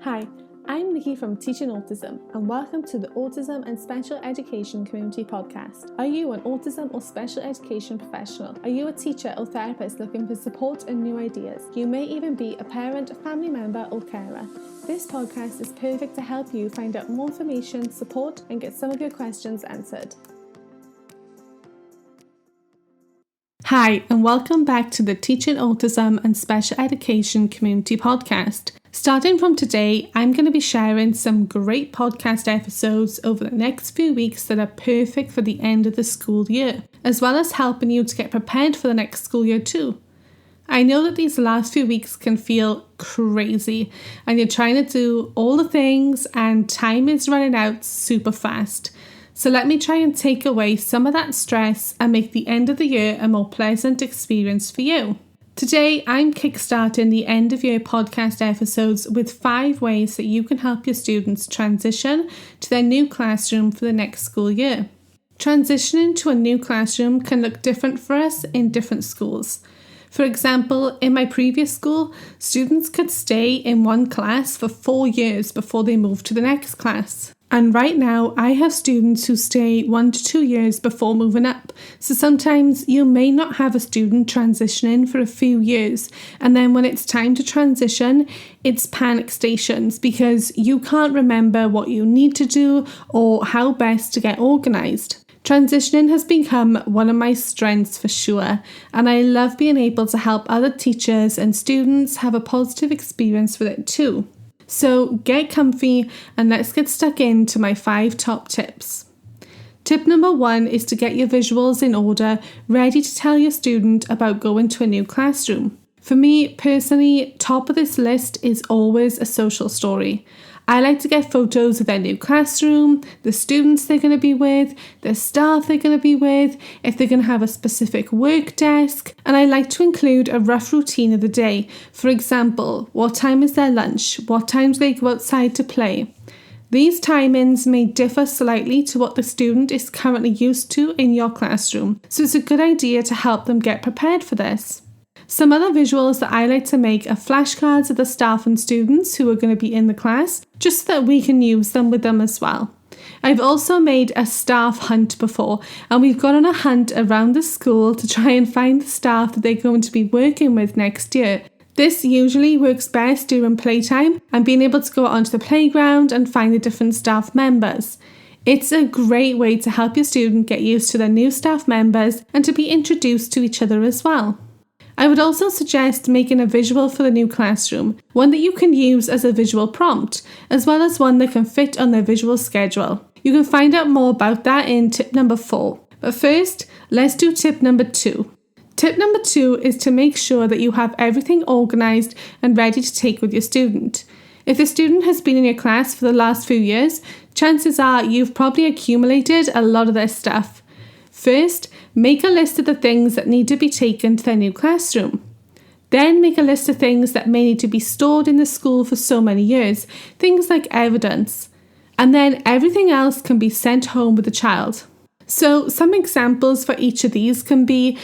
Hi, I'm Nikki from Teaching Autism and welcome to the Autism and Special Education Community Podcast. Are you an autism or special education professional? Are you a teacher or therapist looking for support and new ideas? You may even be a parent, family member or carer. This podcast is perfect to help you find out more information, support and get some of your questions answered. Hi, and welcome back to the Teaching Autism and Special Education Community Podcast. Starting from today, I'm going to be sharing some great podcast episodes over the next few weeks that are perfect for the end of the school year, as well as helping you to get prepared for the next school year too. I know that these last few weeks can feel crazy and you're trying to do all the things and time is running out super fast. So let me try and take away some of that stress and make the end of the year a more pleasant experience for you. Today, I'm kickstarting the end of year podcast episodes with 5 ways that you can help your students transition to their new classroom for the next school year. Transitioning to a new classroom can look different for us in different schools. For example, in my previous school, students could stay in one class for 4 years before they moved to the next class. And right now, I have students who stay 1 to 2 years before moving up. So sometimes you may not have a student transitioning for a few years. And then when it's time to transition, it's panic stations because you can't remember what you need to do or how best to get organised. Transitioning has become one of my strengths for sure, and I love being able to help other teachers and students have a positive experience with it too. So get comfy and let's get stuck into my 5 top tips. Tip number 1 is to get your visuals in order, ready to tell your student about going to a new classroom. For me personally, top of this list is always a social story. I like to get photos of their new classroom, the students they're going to be with, the staff they're going to be with, if they're going to have a specific work desk, and I like to include a rough routine of the day. For example, what time is their lunch? What time do they go outside to play? These timings may differ slightly to what the student is currently used to in your classroom, so it's a good idea to help them get prepared for this. Some other visuals that I like to make are flashcards of the staff and students who are going to be in the class, just so that we can use them with them as well. I've also made a staff hunt before, and we've gone on a hunt around the school to try and find the staff that they're going to be working with next year. This usually works best during playtime and being able to go out onto the playground and find the different staff members. It's a great way to help your student get used to their new staff members and to be introduced to each other as well. I would also suggest making a visual for the new classroom, one that you can use as a visual prompt, as well as one that can fit on their visual schedule. You can find out more about that in tip number 4. But first, let's do tip number 2. Tip number 2 is to make sure that you have everything organised and ready to take with your student. If the student has been in your class for the last few years, chances are you've probably accumulated a lot of their stuff. First, make a list of the things that need to be taken to their new classroom. Then make a list of things that may need to be stored in the school for so many years, things like evidence. And then everything else can be sent home with the child. So some examples for each of these can be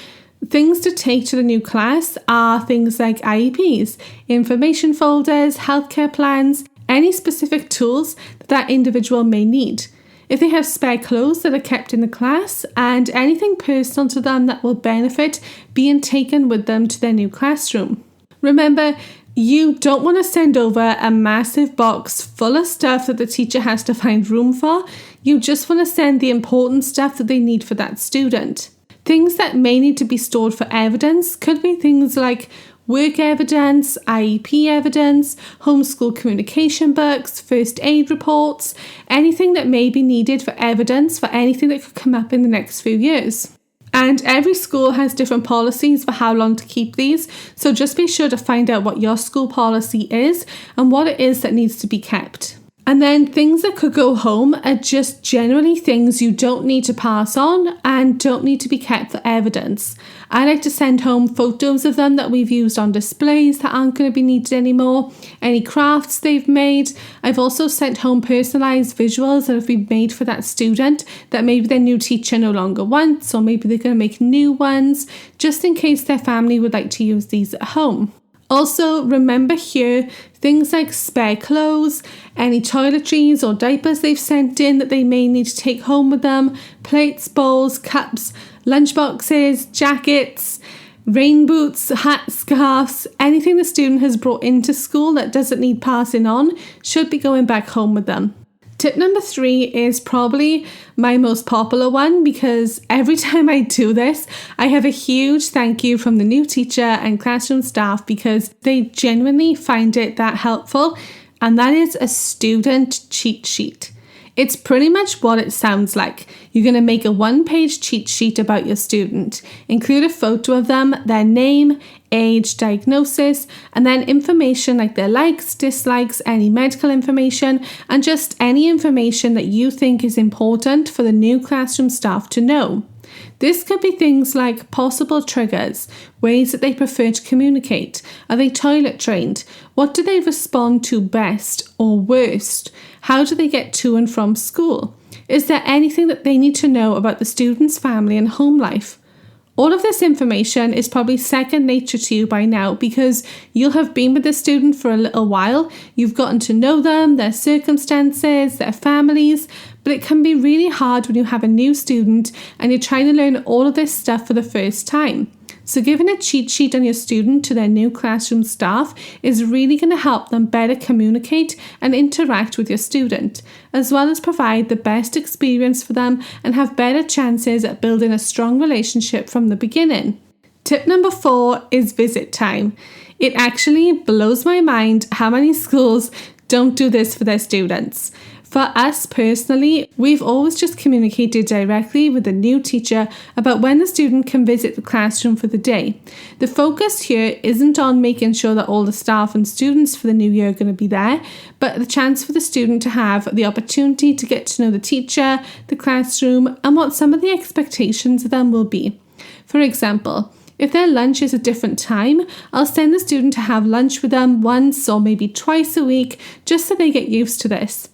things to take to the new class are things like IEPs, information folders, healthcare plans, any specific tools that individual may need. If they have spare clothes that are kept in the class, and anything personal to them that will benefit being taken with them to their new classroom. Remember, you don't want to send over a massive box full of stuff that the teacher has to find room for. You just want to send the important stuff that they need for that student. Things that may need to be stored for evidence could be things like work evidence, IEP evidence, homeschool communication books, first aid reports, anything that may be needed for evidence for anything that could come up in the next few years. And every school has different policies for how long to keep these, so just be sure to find out what your school policy is and what it is that needs to be kept. And then things that could go home are just generally things you don't need to pass on and don't need to be kept for evidence. I like to send home photos of them that we've used on displays that aren't going to be needed anymore, any crafts they've made. I've also sent home personalised visuals that have been made for that student that maybe their new teacher no longer wants, or maybe they're going to make new ones, just in case their family would like to use these at home. Also, remember here, things like spare clothes, any toiletries or diapers they've sent in that they may need to take home with them, plates, bowls, cups, lunch boxes, jackets, rain boots, hats, scarves, anything the student has brought into school that doesn't need passing on should be going back home with them. Tip number 3 is probably my most popular one because every time I do this, I have a huge thank you from the new teacher and classroom staff because they genuinely find it that helpful, and that is a student cheat sheet. It's pretty much what it sounds like. You're going to make a 1-page cheat sheet about your student. Include a photo of them, their name, age, diagnosis, and then information like their likes, dislikes, any medical information, and just any information that you think is important for the new classroom staff to know. This could be things like possible triggers, ways that they prefer to communicate. Are they toilet trained? What do they respond to best or worst? How do they get to and from school? Is there anything that they need to know about the student's family and home life? All of this information is probably second nature to you by now because you'll have been with the student for a little while. You've gotten to know them, their circumstances, their families, but it can be really hard when you have a new student and you're trying to learn all of this stuff for the first time. So giving a cheat sheet on your student to their new classroom staff is really going to help them better communicate and interact with your student, as well as provide the best experience for them and have better chances at building a strong relationship from the beginning. Tip number 4 is visit time. It actually blows my mind how many schools don't do this for their students. For us personally, we've always just communicated directly with the new teacher about when the student can visit the classroom for the day. The focus here isn't on making sure that all the staff and students for the new year are going to be there, but the chance for the student to have the opportunity to get to know the teacher, the classroom, and what some of the expectations of them will be. For example, if their lunch is a different time, I'll send the student to have lunch with them once or maybe twice a week, just so they get used to this.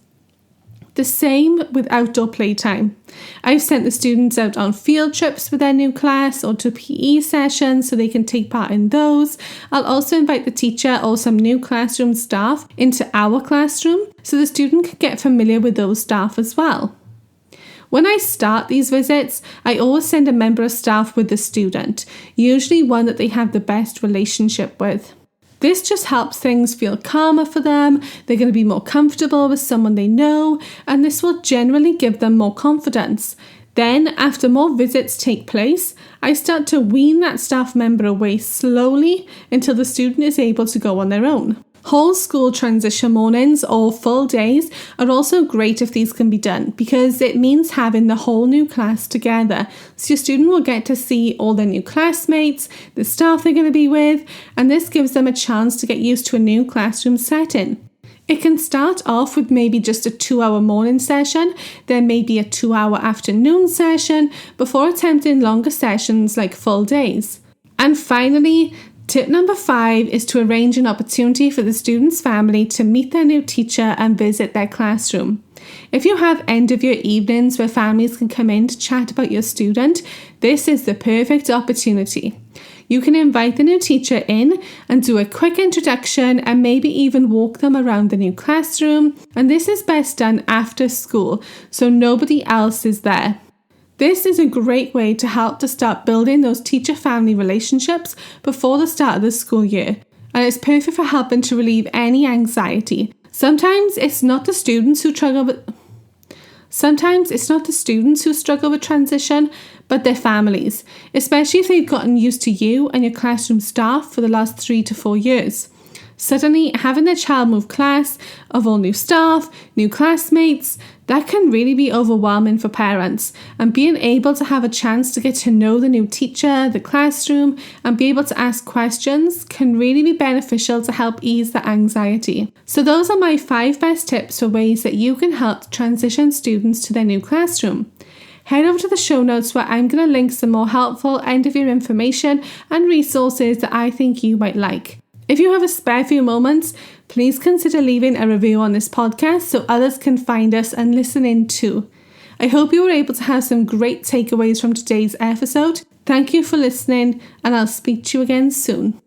The same with outdoor playtime. I've sent the students out on field trips with their new class or to PE sessions so they can take part in those. I'll also invite the teacher or some new classroom staff into our classroom so the student can get familiar with those staff as well. When I start these visits, I always send a member of staff with the student, usually one that they have the best relationship with. This just helps things feel calmer for them, they're going to be more comfortable with someone they know, and this will generally give them more confidence. Then, after more visits take place, I start to wean that staff member away slowly until the student is able to go on their own. Whole school transition mornings or full days are also great if these can be done because it means having the whole new class together. So your student will get to see all their new classmates, the staff they're going to be with, and this gives them a chance to get used to a new classroom setting. It can start off with maybe just a 2-hour morning session, then maybe a 2-hour afternoon session before attempting longer sessions like full days. And finally, tip number 5 is to arrange an opportunity for the student's family to meet their new teacher and visit their classroom. If you have end of year evenings where families can come in to chat about your student, this is the perfect opportunity. You can invite the new teacher in and do a quick introduction and maybe even walk them around the new classroom, and this is best done after school so nobody else is there. This is a great way to help to start building those teacher-family relationships before the start of the school year, and it's perfect for helping to relieve any anxiety. Sometimes it's not the students who struggle with transition, but their families, especially if they've gotten used to you and your classroom staff for the last 3 to 4 years. Suddenly, having their child move class of all new staff, new classmates, that can really be overwhelming for parents, and being able to have a chance to get to know the new teacher, the classroom, and be able to ask questions can really be beneficial to help ease the anxiety. So those are my 5 best tips for ways that you can help transition students to their new classroom. Head over to the show notes where I'm going to link some more helpful end-of-year information and resources that I think you might like. If you have a spare few moments, please consider leaving a review on this podcast so others can find us and listen in too. I hope you were able to have some great takeaways from today's episode. Thank you for listening, and I'll speak to you again soon.